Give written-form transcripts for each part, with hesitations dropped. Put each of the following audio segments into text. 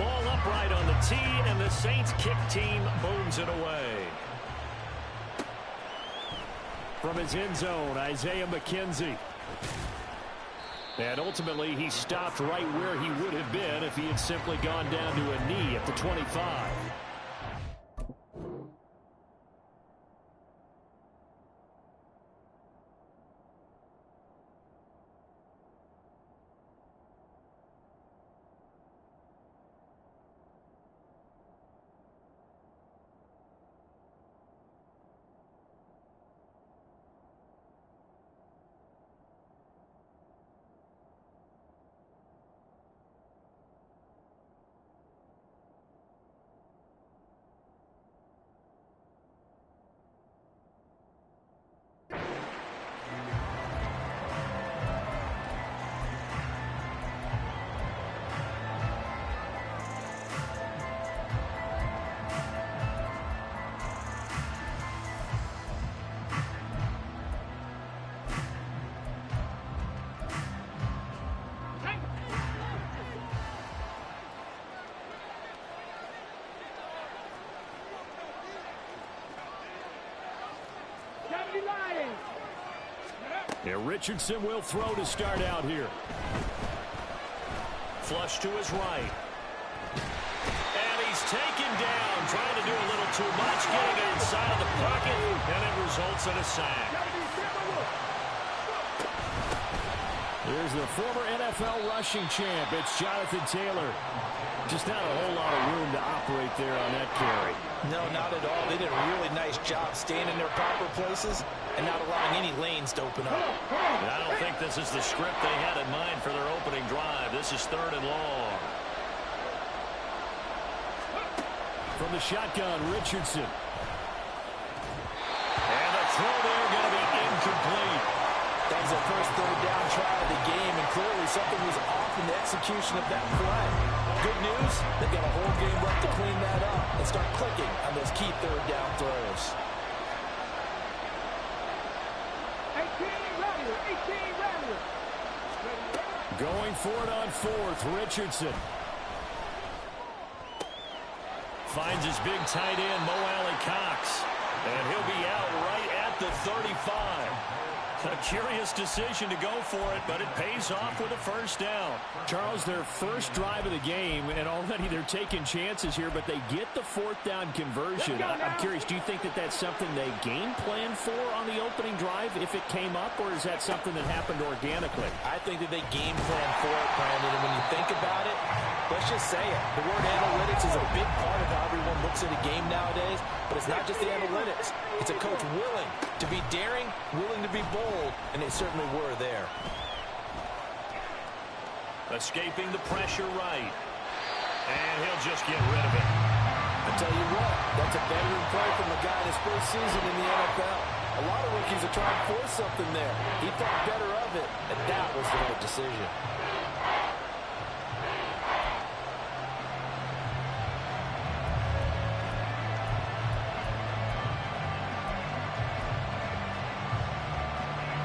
ball upright on the tee, and the Saints kick team booms it away. From his end zone, Isaiah McKenzie. And ultimately, he stopped right where he would have been if he had simply gone down to a knee at the 25. Yeah, Richardson will throw to start out here. Flush to his right. And he's taken down, trying to do a little too much, getting it inside of the pocket, and it results in a sack. Here's the former NFL rushing champ. It's Jonathan Taylor. Just not a whole lot of room to operate there on that carry. No, not at all. They did a really nice job staying in their proper places and not allowing any lanes to open up. And I don't think this is the script they had in mind for their opening drive. This is 3rd and long. From the shotgun, Richardson. And the throw there going to be incomplete. That was the first 3rd down try of the game, and clearly something was off in the execution of that play. Good news, they've got a whole game left to clean that up and start clicking on those key 3rd down throws. 18 ready. Going for it on 4th, Richardson. Finds his big tight end, Mo Alley-Cox. And he'll be out right at the 35. A curious decision to go for it, but it pays off with a first down. Charles, their first drive of the game, and already they're taking chances here, but they get the 4th down conversion. I'm curious, do you think that that's something they game plan for on the opening drive if it came up, or is that something that happened organically? I think that they game plan for it, Brandon, and when you think about it, let's just say it. The word analytics is a big part of how everyone looks at a game nowadays, but it's not just the analytics. It's a coach willing to be daring, willing to be bold, and they certainly were there. Escaping the pressure right. And he'll just get rid of it. I tell you what, that's a veteran play from a guy in his first season in the NFL. A lot of rookies are trying to force something there. He thought better of it, and that was the right decision.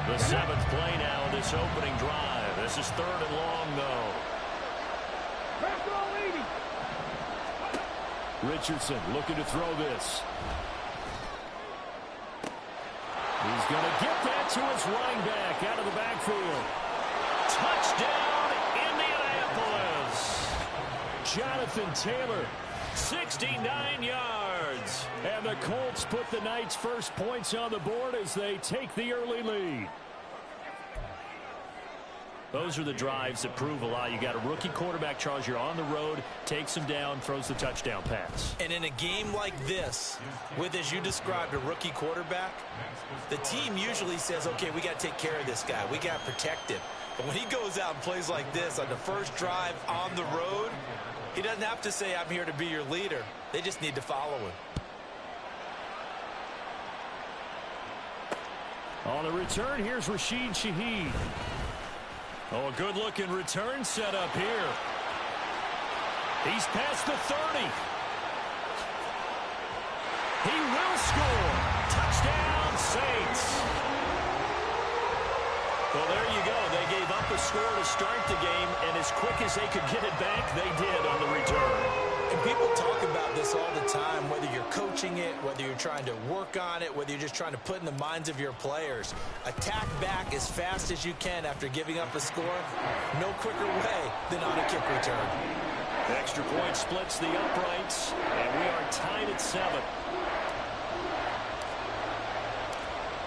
The 7th play now of this opening drive. This is 3rd and long, though. Richardson looking to throw this. He's going to get that to his running back out of the backfield. Touchdown, Indianapolis. Jonathan Taylor, 69 yards. And the Colts put the Knights' first points on the board as they take the early lead. Those are the drives that prove a lot. You got a rookie quarterback, Charles. You're on the road, takes him down, throws the touchdown pass. And in a game like this, with, as you described, a rookie quarterback, the team usually says, okay, we got to take care of this guy. We got to protect him. But when he goes out and plays like this on the first drive on the road, he doesn't have to say, I'm here to be your leader. They just need to follow him. On the return, here's Rashid Shaheed. Oh, a good-looking return set up here. He's past the 30. He will score. Touchdown, Saints. Well, there you go. They gave up a score to start the game, and as quick as they could get it back, they did on the return. this all the time, whether you're coaching it, whether you're trying to work on it, whether you're just trying to put in the minds of your players. Attack back as fast as you can after giving up a score. No quicker way than on a kick return. Extra point splits the uprights, and we are tied at 7.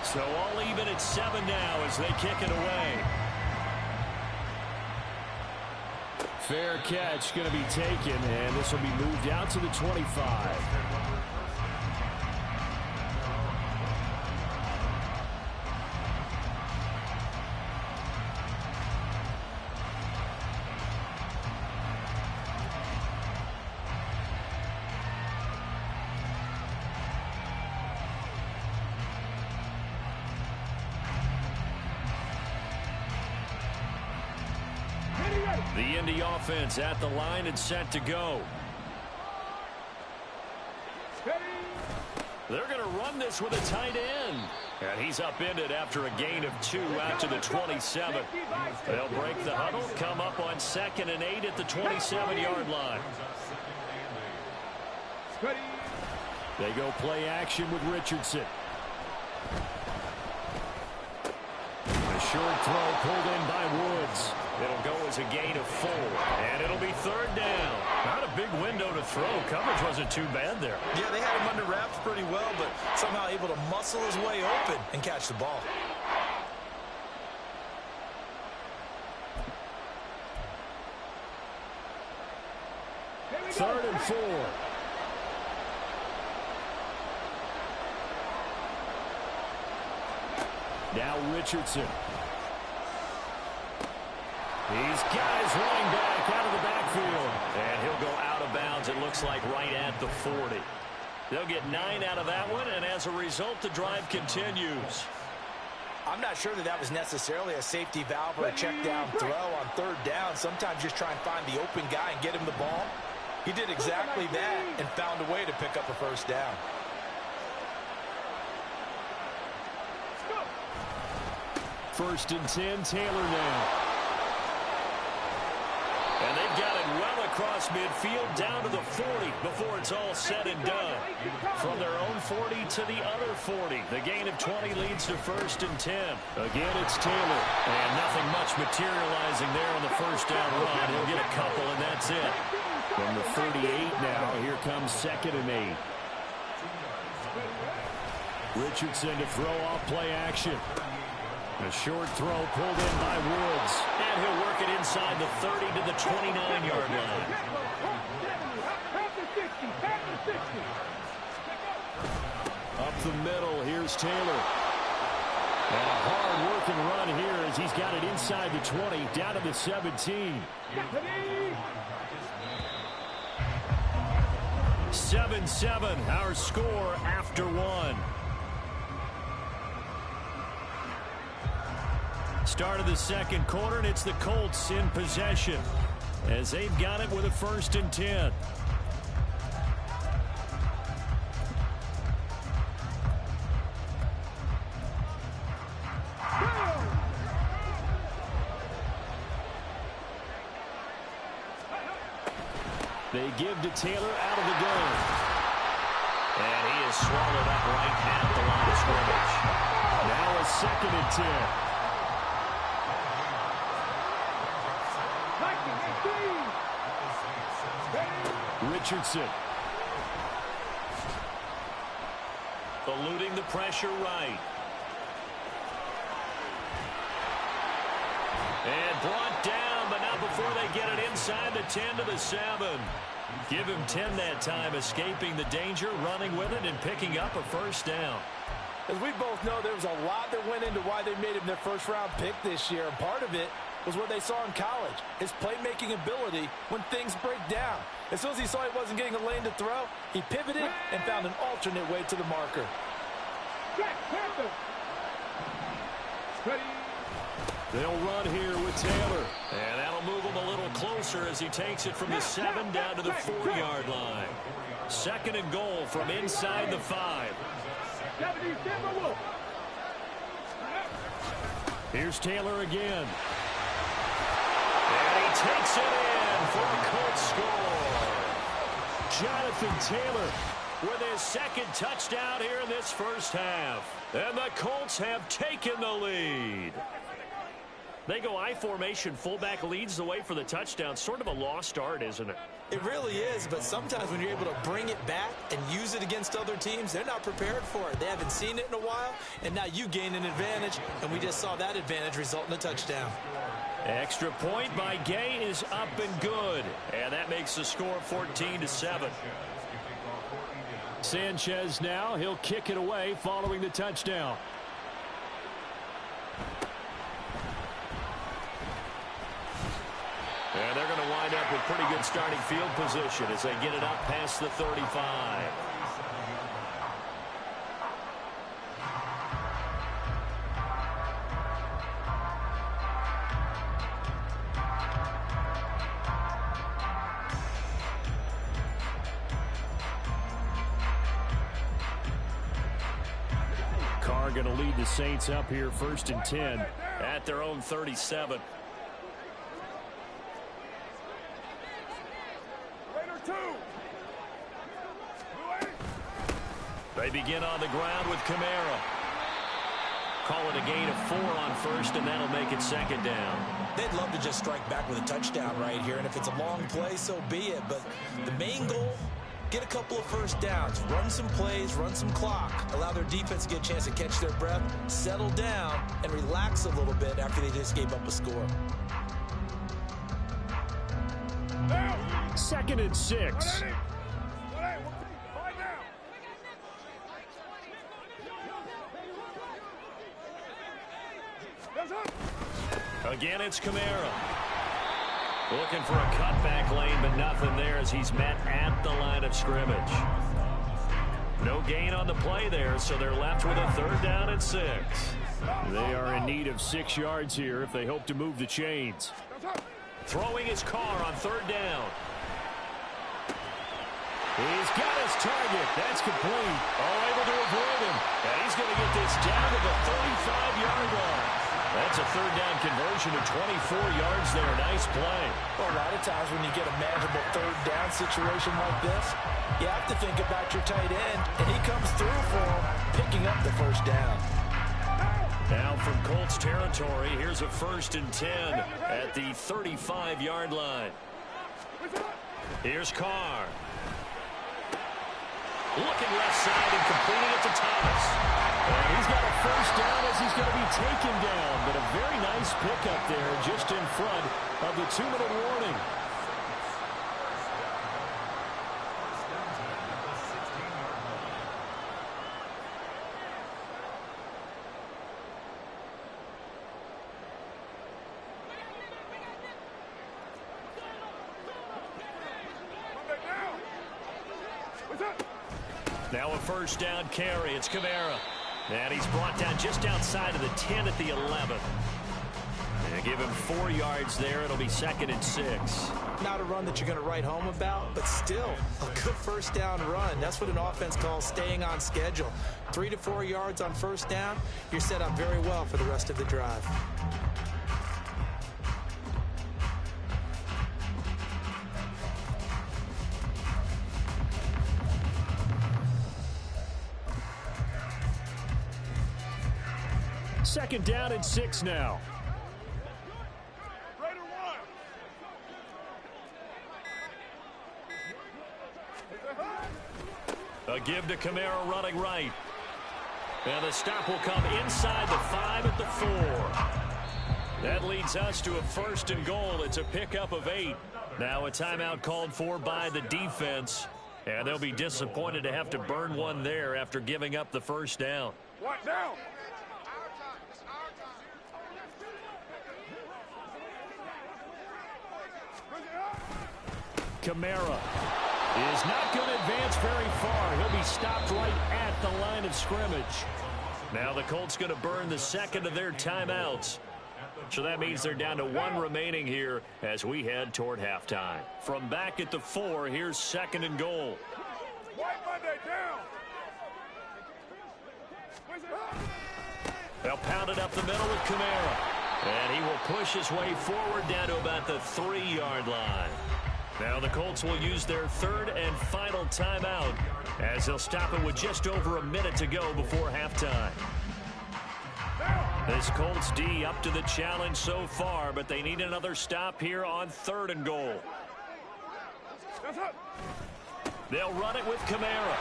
So all even at 7 now as they kick it away. Fair catch going to be taken, and this will be moved out to the 25. The Indy offense at the line and set to go. They're going to run this with a tight end. And he's upended after a gain of 2 out to the 27. They'll break the huddle, come up on 2nd and 8 at the 27-yard line. They go play action with Richardson. A short throw pulled in by Woods. It'll go as a gain of 4, and it'll be 3rd down. Not a big window to throw. Coverage wasn't too bad there. Yeah, they had him under wraps pretty well, but somehow able to muscle his way open and catch the ball. Third and 4. Now Richardson. He's got his running back out of the backfield. And he'll go out of bounds, it looks like, right at the 40. They'll get 9 out of that one, and as a result, the drive continues. I'm not sure that was necessarily a safety valve or a check down throw on 3rd down. Sometimes just try and find the open guy and get him the ball. He did exactly that and found a way to pick up a 1st down. First and 10, Taylor now. And they've got it well across midfield down to the 40 before it's all said and done. From their own 40 to the other 40. The gain of 20 leads to 1st and 10. Again, it's Taylor. And nothing much materializing there on the 1st down run. He'll get a couple, and that's it. From the 38 now, here comes 2nd and 8. Richardson to throw off play action. A short throw pulled in by Woods. And he'll work it inside the 30 to the 29-yard line. Up the middle, here's Taylor. And a hard-working run here as he's got it inside the 20, down to the 17. 7-7, our score after 1. Start of the 2nd quarter, and it's the Colts in possession as they've got it with a 1st and 10. They give to Taylor out of the gun. And he is swallowed up right at the line of scrimmage. Now a 2nd and 10. Richardson. Eluding the pressure right. And brought down, but not before they get it inside the 10 to the 7. Give him 10 that time, escaping the danger, running with it, and picking up a 1st down. As we both know, there was a lot that went into why they made him their 1st-round pick this year. And part of it was what they saw in college, his playmaking ability when things break down. As soon as he saw he wasn't getting a lane to throw, he pivoted and found an alternate way to the marker. They'll run here with Taylor. And that'll move him a little closer as he takes it from the 7 down to the 4-yard line. 2nd and goal from inside the 5. Here's Taylor again. And he takes it in for a Colts score. Jonathan Taylor with his second touchdown here in this first half. And the Colts have taken the lead. They go I formation. Fullback leads the way for the touchdown. Sort of a lost art, isn't it? It really is, but sometimes when you're able to bring it back and use it against other teams, they're not prepared for it. They haven't seen it in a while, and now you gain an advantage, and we just saw that advantage result in a touchdown. Extra point by Gay is up and good, and that makes the score 14-7. Sanchez now, he'll kick it away following the touchdown. And they're going to wind up with pretty good starting field position as they get it up past the 35. Carr going to lead the Saints up here 1st and 10 at their own 37. They begin on the ground with Kamara. Call it a gain of 4 on first, and that'll make it 2nd down. They'd love to just strike back with a touchdown right here, and if it's a long play, so be it. But the main goal, get a couple of first downs, run some plays, run some clock, allow their defense to get a chance to catch their breath, settle down, and relax a little bit after they just gave up a score. 2nd and 6. Again, it's Kamara. Looking for a cutback lane, but nothing there as he's met at the line of scrimmage. No gain on the play there, so they're left with a 3rd down and 6. They are in need of 6 yards here if they hope to move the chains. Throwing his Carr on 3rd down. He's got his target. That's complete. Able to avoid him. And he's going to get this down to the 35-yard line. That's a 3rd down conversion of 24 yards there. Nice play. Well, a lot of times when you get a manageable 3rd down situation like this, you have to think about your tight end, and he comes through for him, picking up the 1st down. Now from Colts territory, here's a 1st and 10 at the 35-yard line. Here's Carr. Looking left side and completing it to Thomas. And he's got a 1st down as he's going to be taken down. But a very nice pickup there just in front of the 2-minute warning. Now a 1st down carry. It's Kamara. And he's brought down just outside of the 10 at the 11. And give him 4 yards there. It'll be 2nd and 6. Not a run that you're going to write home about, but still a good 1st down run. That's what an offense calls staying on schedule. 3 to 4 yards on 1st down. You're set up very well for the rest of the drive. Second down and 6 now. A give to Kamara running right. And the stop will come inside the 5 at the 4. That leads us to a 1st and goal. It's a pickup of 8. Now a timeout called for by the defense. And they'll be disappointed to have to burn one there after giving up the 1st down. What down? Kamara is not going to advance very far. He'll be stopped right at the line of scrimmage. Now the Colts going to burn the 2nd of their timeouts. So that means they're down to 1 remaining here as we head toward halftime. From back at the 4, here's 2nd and goal. They'll pound it up the middle with Kamara. And he will push his way forward down to about the 3-yard line. Now the Colts will use their third and final timeout as they'll stop it with just over a minute to go before halftime. This Colts D up to the challenge so far, but they need another stop here on 3rd and goal. They'll run it with Kamara.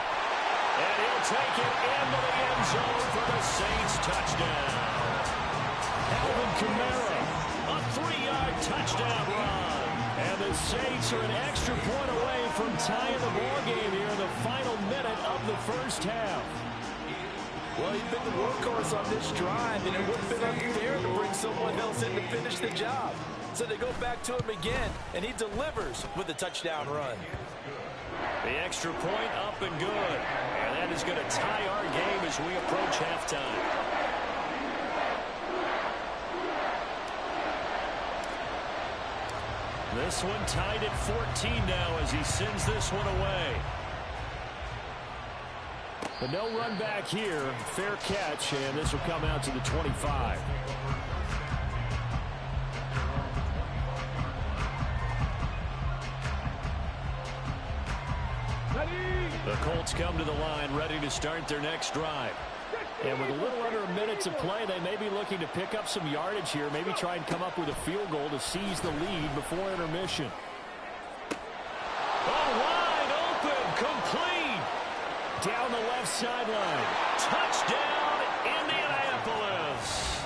And he'll take it into the end zone for the Saints touchdown. Alvin Kamara, a 3-yard touchdown run. And the Saints are an extra point away from tying the ball game here in the final minute of the first half. Well, he's been the workhorse on this drive, and it would have been unfair to bring someone else in to finish the job. So they go back to him again, and he delivers with a touchdown run. The extra point up and good. And that is going to tie our game as we approach halftime. This one tied at 14 now as he sends this one away. But no run back here. Fair catch, and this will come out to the 25. The Colts come to the line ready to start their next drive. And with a little under a minute to play, they may be looking to pick up some yardage here, maybe try and come up with a field goal to seize the lead before intermission. Oh, wide open, complete. Down the left sideline. Touchdown, Indianapolis.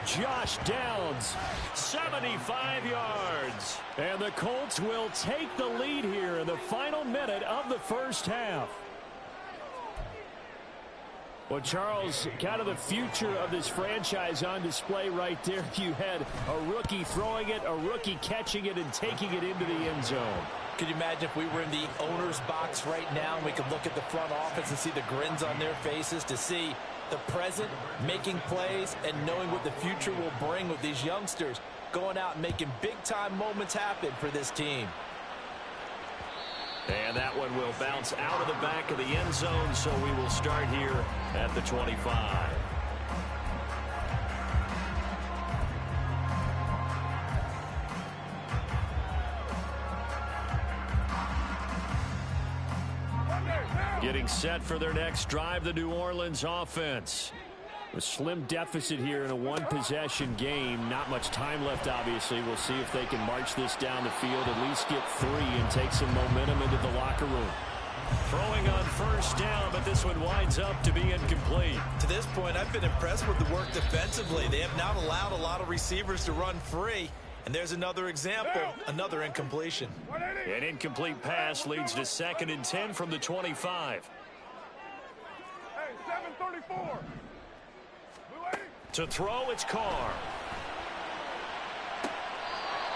Josh Downs, 75 yards. And the Colts will take the lead here in the final minute of the first half. Well, Charles, kind of the future of this franchise on display right there. You had a rookie throwing it, a rookie catching it, and taking it into the end zone. Could you imagine if we were in the owner's box right now and we could look at the front office and see the grins on their faces, to see the present making plays and knowing what the future will bring with these youngsters going out and making big-time moments happen for this team. And that one will bounce out of the back of the end zone, so we will start here at the 25. Getting set for their next drive, the New Orleans offense. A slim deficit here in a one-possession game. Not much time left, obviously. We'll see if they can march this down the field, at least get 3 and take some momentum into the locker room. Throwing on first down, but this one winds up to be incomplete. To this point, I've been impressed with the work defensively. They have not allowed a lot of receivers to run free. And there's another example, another incompletion. An incomplete pass leads to 2nd and 10 from the 25. Hey, 734. To throw, it's Carr.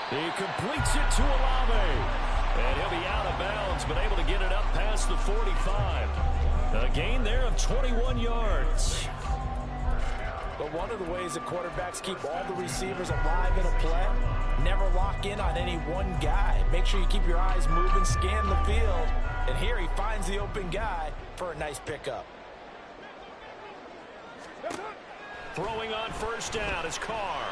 He completes it to Olave. And he'll be out of bounds, but able to get it up past the 45. A gain there of 21 yards. But one of the ways that quarterbacks keep all the receivers alive in a play, never lock in on any one guy. Make sure you keep your eyes moving, scan the field. And here he finds the open guy for a nice pickup. Throwing on first down is Carr.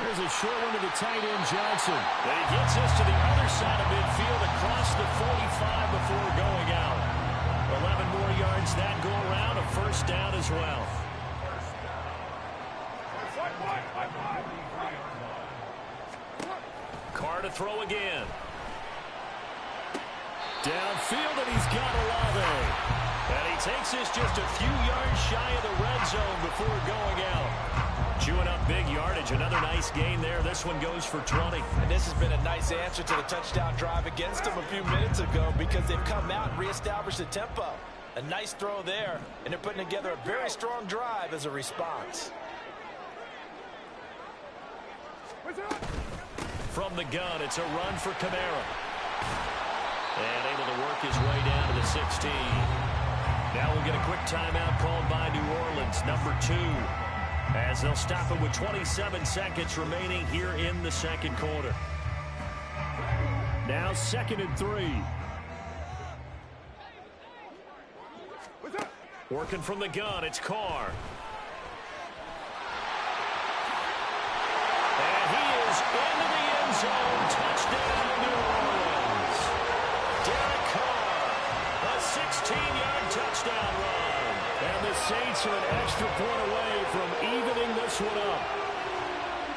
There's a short one to the tight end, Johnson. And he gets us to the other side of midfield across the 45 before going out. 11 more yards that go around, a first down as well. Carr to throw again. Downfield, and he's got Olave. And he takes this just a few yards shy of the red zone before going out. Chewing up big yardage. Another nice gain there. This one goes for 20. And this has been a nice answer to the touchdown drive against them a few minutes ago, because they've come out and reestablished the tempo. A nice throw there, and they're putting together a very strong drive as a response. From the gun, it's a run for Kamara. And able to work his way down to the 16. Now we'll get a quick timeout called by New Orleans, number 2. As they'll stop it with 27 seconds remaining here in the second quarter. Now 2nd and 3. Working from the gun, it's Carr. And he is into the end zone. Touchdown, New Orleans. the Saints are an extra point away from evening this one up.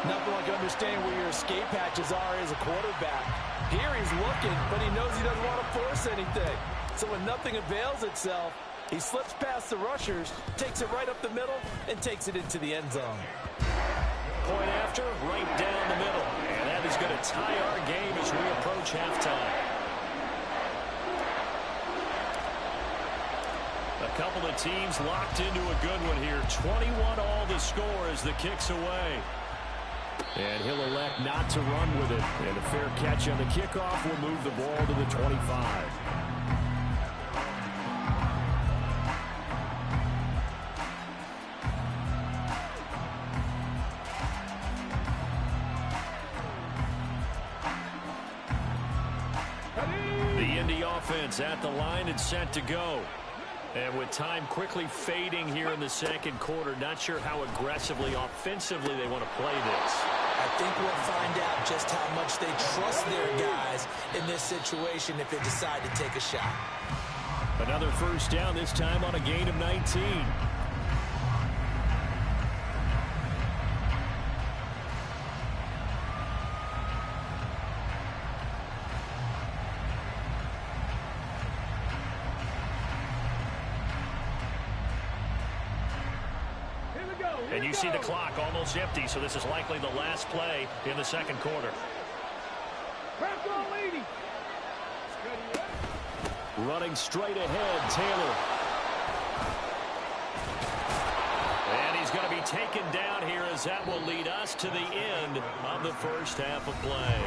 Nothing like understanding where your escape hatches are as a quarterback. Here he's looking, but he knows he doesn't want to force anything. So when nothing avails itself, he slips past the rushers, takes it right up the middle, and takes it into the end zone. Point after, right down the middle. And that is going to tie our game as we approach halftime. A couple of teams locked into a good one here. 21 all the score as the kick's away. And he'll elect not to run with it. And a fair catch on the kickoff will move the ball to the 25. The Indy offense at the line and set to go. And with time quickly fading here in the second quarter, not sure how aggressively, offensively they want to play this. I think we'll find out just how much they trust their guys in this situation if they decide to take a shot. Another first down, this time on a gain of 19. And you see the clock almost empty, so this is likely the last play in the second quarter. Running straight ahead, Taylor. And he's going to be taken down here as that will lead us to the end of the first half of play.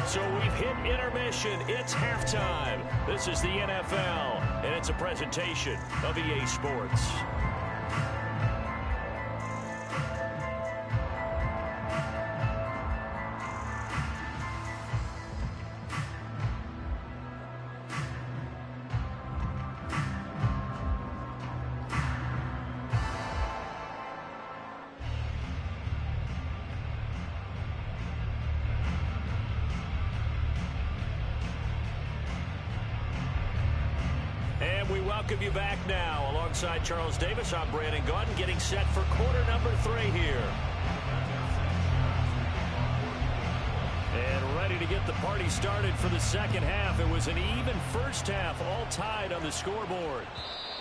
So we've hit intermission. It's halftime. This is the NFL, and it's a presentation of EA Sports. We welcome you back now. Alongside Charles Davis, I'm Brandon Gaudin, getting set for quarter number 3 here. And ready to get the party started for the second half. It was an even first half, all tied on the scoreboard.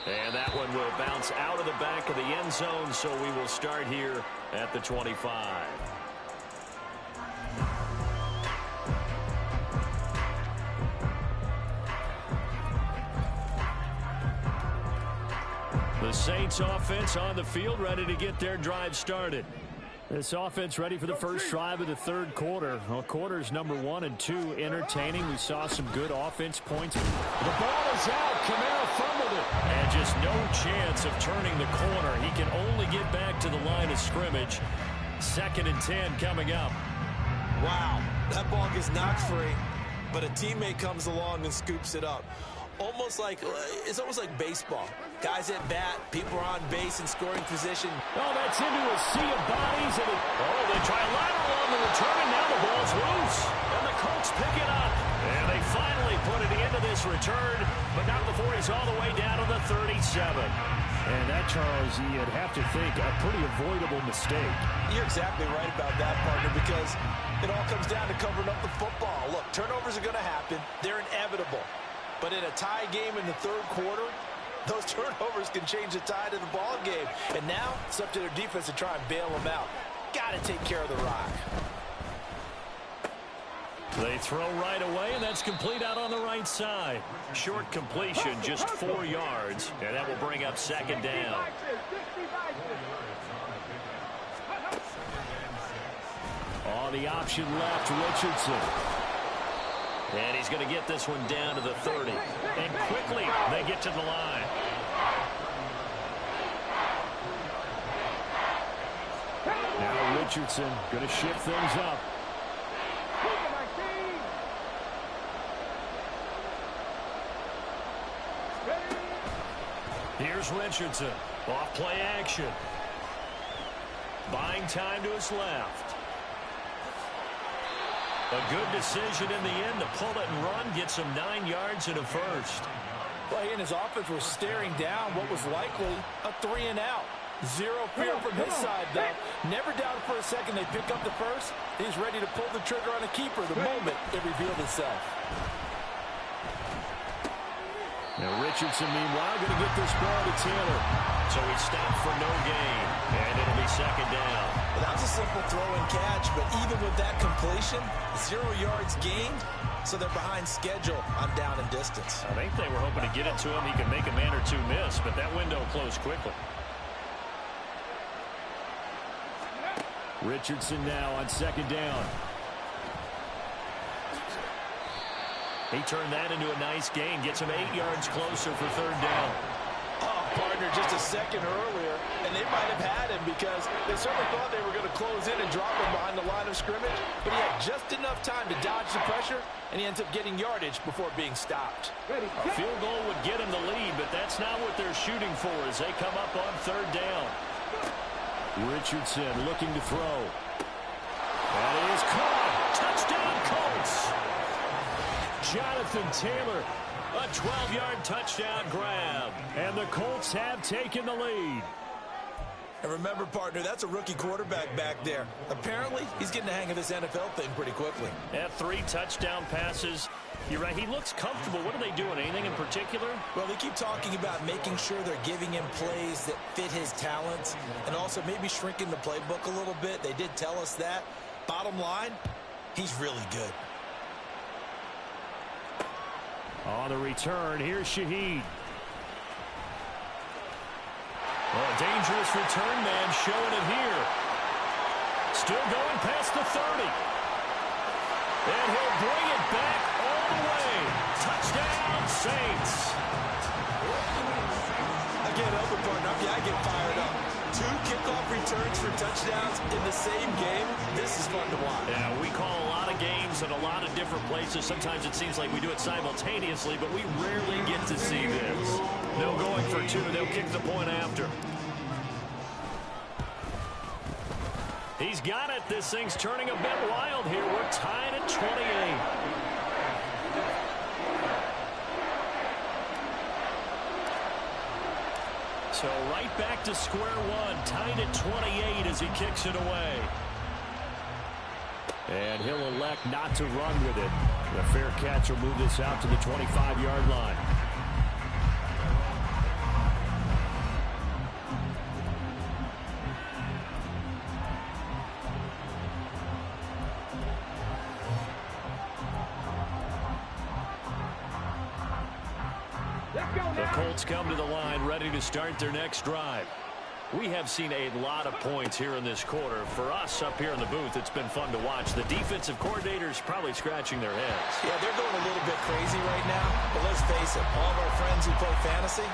And that one will bounce out of the back of the end zone, so we will start here at the 25. The Saints offense on the field, ready to get their drive started. This offense ready for the first drive of the third quarter. Well, quarters number 1 and 2 entertaining. We saw some good offense points. The ball is out. Kamara fumbled it. And just no chance of turning the corner. He can only get back to the line of scrimmage. 2nd and 10 coming up. Wow, that ball gets knocked free, but a teammate comes along and scoops it up. It's almost like baseball. Guys at bat, people are on base in scoring position. Oh, that's into a sea of bodies. And they try a lateral on the return, and now the ball's loose. And the Colts pick it up. And they finally put it into this return, but not before he's all the way down to the 37. And that, Charles, you'd have to think a pretty avoidable mistake. You're exactly right about that, partner, because it all comes down to covering up the football. Look, turnovers are going to happen. They're inevitable. But in a tie game in the third quarter, those turnovers can change the tide of the ball game. And now it's up to their defense to try and bail them out. Got to take care of the rock. They throw right away, and that's complete out on the right side. Short completion, just 4 yards, and that will bring up 2nd down. On the option left, Richardson. And he's going to get this one down to the 30. And quickly, they get to the line. Now Richardson going to shift things up. Here's Richardson. Off play action. Buying time to his left. A good decision in the end to pull it and run. Get some 9 yards and a first. Well, he and his offense were staring down what was likely a 3-and-out. Zero fear from his side, though. Never doubted for a second they pick up the first. He's ready to pull the trigger on a keeper the moment it revealed itself. Now Richardson, meanwhile, going to get this ball to Taylor. So he stopped for no gain, and it'll be second down. Well, that was a simple throw and catch, but even with that completion, 0 yards gained, so they're behind schedule on down and distance. I think they were hoping to get it to him. He could make a man or two miss, but that window closed quickly. Richardson now on second down. He turned that into a nice gain. Gets him 8 yards closer for third down. Oh, partner, just a second earlier, and they might have had him because they certainly thought they were going to close in and drop him behind the line of scrimmage, but he had just enough time to dodge the pressure, and he ends up getting yardage before being stopped. A field goal would get him the lead, but that's not what they're shooting for as they come up on third down. Richardson looking to throw. That is caught. Touchdown, Colts. Jonathan Taylor, a 12-yard touchdown grab. And the Colts have taken the lead. And remember, partner, that's a rookie quarterback back there. Apparently, he's getting the hang of this NFL thing pretty quickly. At 3 touchdown passes. You're right, he looks comfortable. What are they doing? Anything in particular? Well, they keep talking about making sure they're giving him plays that fit his talents and also maybe shrinking the playbook a little bit. They did tell us that. Bottom line, he's really good. On the return, here's Shaheed. Oh, a dangerous return man showing it here. Still going past the 30. And he'll bring it back all the way. Touchdown, Saints. I can't help it, partner. I get fired up. 2 kickoff returns for touchdowns in the same game. This is fun to watch. Yeah, we call a lot of games in a lot of different places. Sometimes it seems like we do it simultaneously, but we rarely get to see this. No going for 2. They'll kick the point after. He's got it. This thing's turning a bit wild here. We're tied at 28. So right back to square one. Tied at 28 as he kicks it away. And he'll elect not to run with it. The fair catch will move this out to the 25-yard line. The Colts come to the line ready to start their next drive. We have seen a lot of points here in this quarter. For us up here in the booth, it's been fun to watch. The defensive coordinators probably scratching their heads. Yeah, they're going a little bit crazy right now. But let's face it, all of our friends who play fantasy,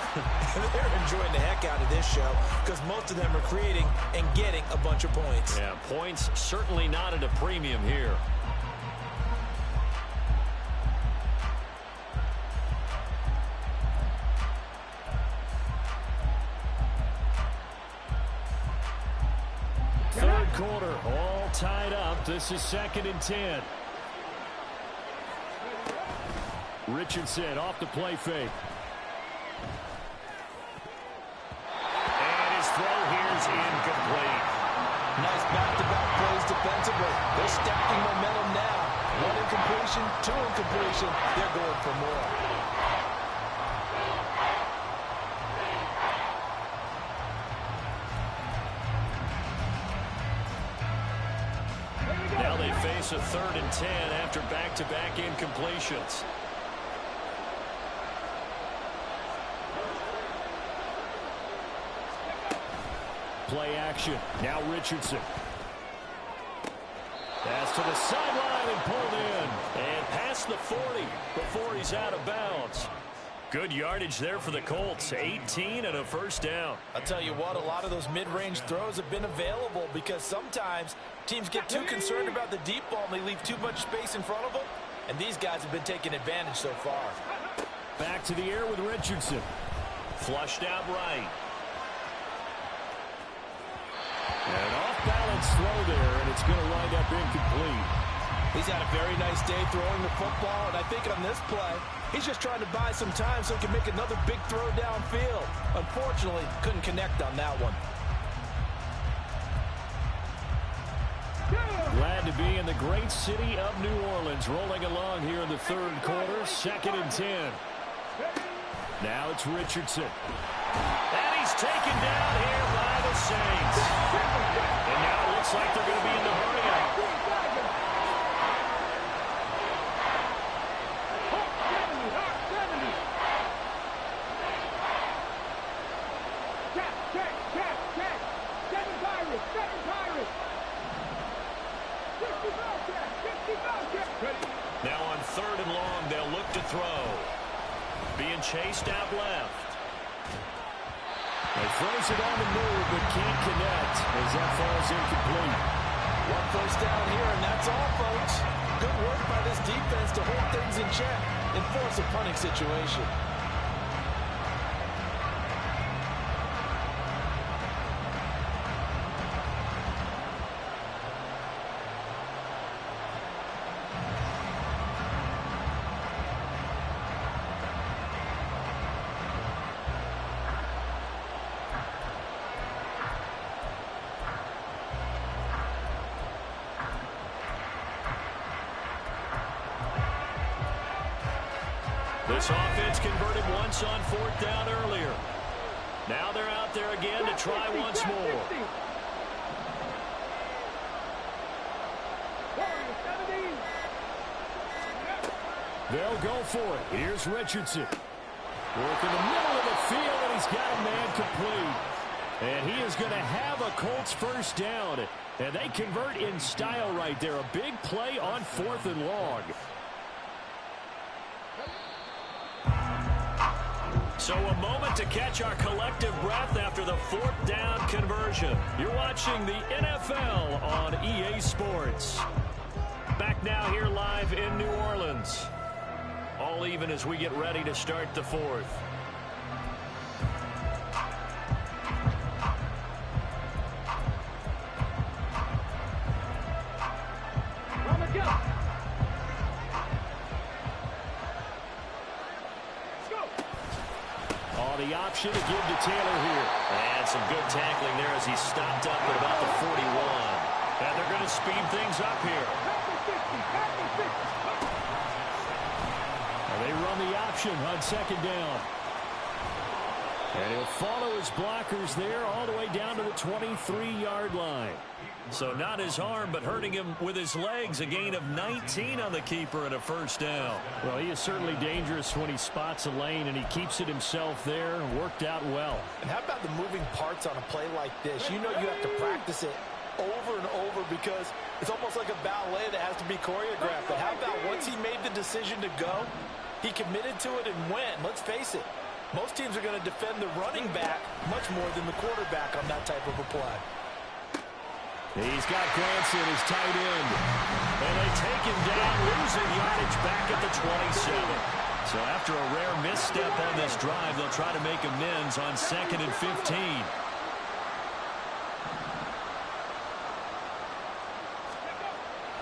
they're enjoying the heck out of this show because most of them are creating and getting a bunch of points. Yeah, points certainly not at a premium here. Third quarter, all tied up. This is 2nd and 10. Richardson off the play fake. And his throw here's incomplete. Nice back-to-back plays defensively. They're stacking momentum now. 1 incompletion, 2 incompletion. They're going for more. Now they face a 3rd and 10 after back-to-back incompletions. Play action. Now Richardson. Pass to the sideline and pulled in. And past the 40 before he's out of bounds. Good yardage there for the Colts. 18 and a first down. I'll tell you what, a lot of those mid-range throws have been available because sometimes teams get too concerned about the deep ball and they leave too much space in front of them. And these guys have been taking advantage so far. Back to the air with Richardson. Flushed out right. An off-balance throw there, and it's going to wind up incomplete. He's had a very nice day throwing the football, and I think on this play, he's just trying to buy some time so he can make another big throw downfield. Unfortunately, couldn't connect on that one. Glad to be in the great city of New Orleans, rolling along here in the third quarter, 2nd and 10. Now it's Richardson. And he's taken down here by the Saints. And now it looks like they're going to be in the hurry up. Now on 3rd and long, they'll look to throw. Being chased out left. He throws it on the move, but can't connect as that falls incomplete. 1 first down here, and that's all, folks. Good work by this defense to hold things in check and force a punting situation. This offense converted once on 4th down earlier. Now they're out there again to try once more. They'll go for it. Here's Richardson. Work in the middle of the field, and he's got a man complete. And he is going to have a Colts first down. And they convert in style right there. A big play on 4th and long. So a moment to catch our collective breath after the 4th down conversion. You're watching the NFL on EA Sports. Back now here live in New Orleans. All even as we get ready to start the 4th. The option to give to Taylor here. And some good tackling there as he stopped up at about the 41. And they're going to speed things up here. And they run the option on 2nd down. And he'll follow his blockers there all the way down to the 23-yard line. So not his arm, but hurting him with his legs. A gain of 19 on the keeper and a first down. Well, he is certainly dangerous when he spots a lane, and he keeps it himself there and worked out well. And how about the moving parts on a play like this? You know you have to practice it over and over because it's almost like a ballet that has to be choreographed. But how about once he made the decision to go, he committed to it and went. Let's face it, most teams are going to defend the running back much more than the quarterback on that type of a play. He's got Granson, his tight end. And they take him down, losing yardage back at the 27. So after a rare misstep on this drive, they'll try to make amends on 2nd and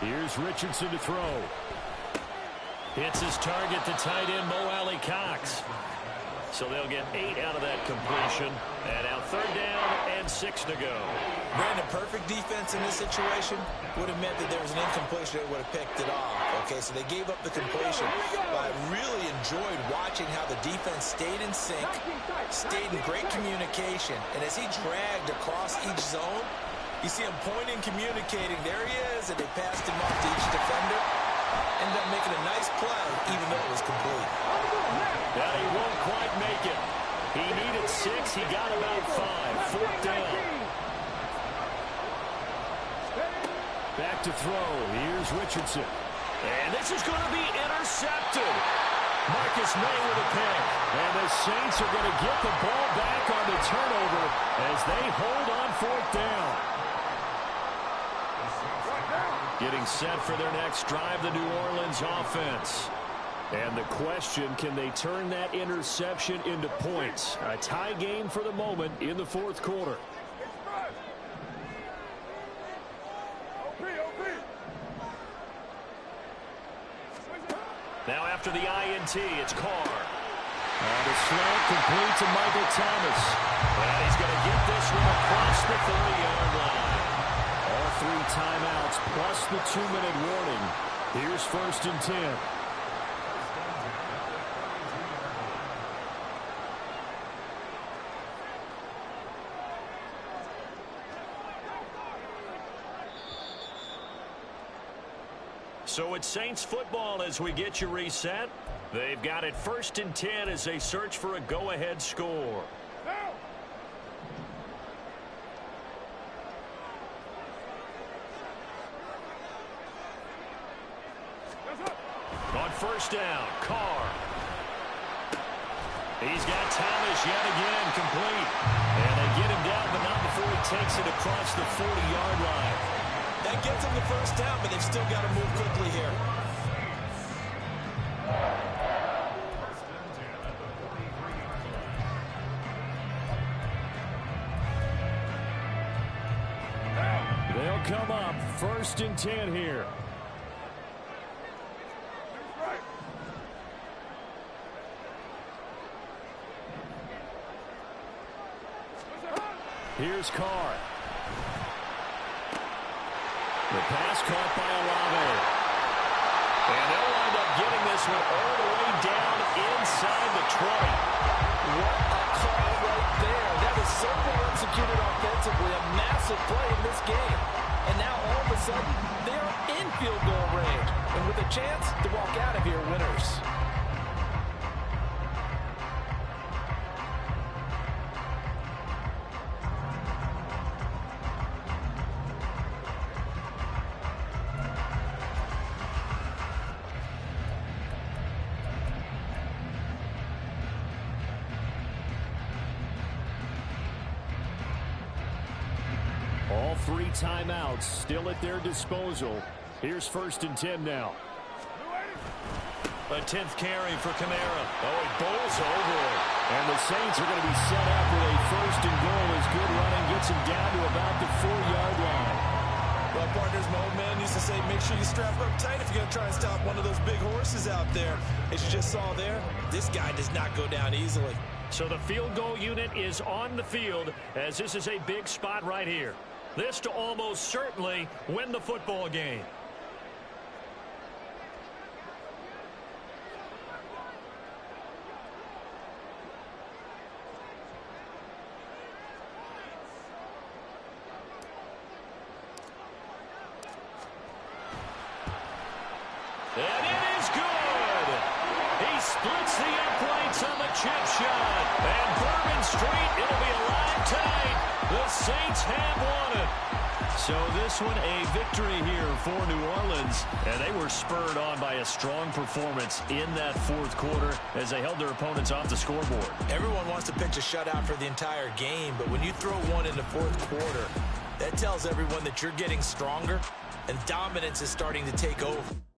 15. Here's Richardson to throw. Hits his target, the tight end, Mo Alley Cox. So they'll get 8 out of that completion. And now 3rd down and 6 to go. Brandon, perfect defense in this situation would have meant that there was an incompletion that would have picked it off. Okay, so they gave up the completion. But I really enjoyed watching how the defense stayed in sync, stayed in great communication. And as he dragged across each zone, you see him pointing, communicating. There he is, and they passed him off to each defender. Ended up making a nice play, even though it was complete. Now he won't quite make it. He needed 6. He got about 5. 4th down. Back to throw. Here's Richardson. And this is going to be intercepted. Marcus May with a pick. And the Saints are going to get the ball back on the turnover as they hold on 4th down. Getting set for their next drive, the New Orleans offense. And the question, can they turn that interception into points? A tie game for the moment in the 4th quarter. Now after the INT, it's Carr. And a slant complete to Michael Thomas. And he's going to get this one across the 30-yard line. All 3 timeouts plus the 2-minute warning. Here's 1st and 10. So it's Saints football as we get you reset. They've got it 1st and 10 as they search for a go-ahead score. On 1st down, Carr. He's got Thomas yet again complete. And they get him down, but not before he takes it across the 40-yard line. That gets them the 1st down, but they've still got to move quickly here. They'll come up 1st and 10 here. Here's Carr. The pass caught by Olave. And they'll wind up getting this one all the way down inside the 20. What a call right there. That was so well executed offensively. A massive play in this game. And now all of a sudden, they are in field goal range. And with a chance to walk out of here winners. All 3 timeouts still at their disposal. Here's 1st and 10 now. A 10th carry for Kamara. Oh, he bowls over it. And the Saints are going to be set up with a 1st and goal as good running gets him down to about the 4-yard line. Well, partners, my old man used to say, make sure you strap up tight if you're going to try and stop one of those big horses out there. As you just saw there, this guy does not go down easily. So the field goal unit is on the field as this is a big spot right here. This to almost certainly win the football game. And it is good. He splits the uprights on the chip shot. And Bourbon Street, it'll be alive tonight. The Saints have won it. So this one a victory here for New Orleans. And they were spurred on by a strong performance in that 4th quarter as they held their opponents off the scoreboard. Everyone wants to pitch a shutout for the entire game, but when you throw one in the 4th quarter, that tells everyone that you're getting stronger and dominance is starting to take over.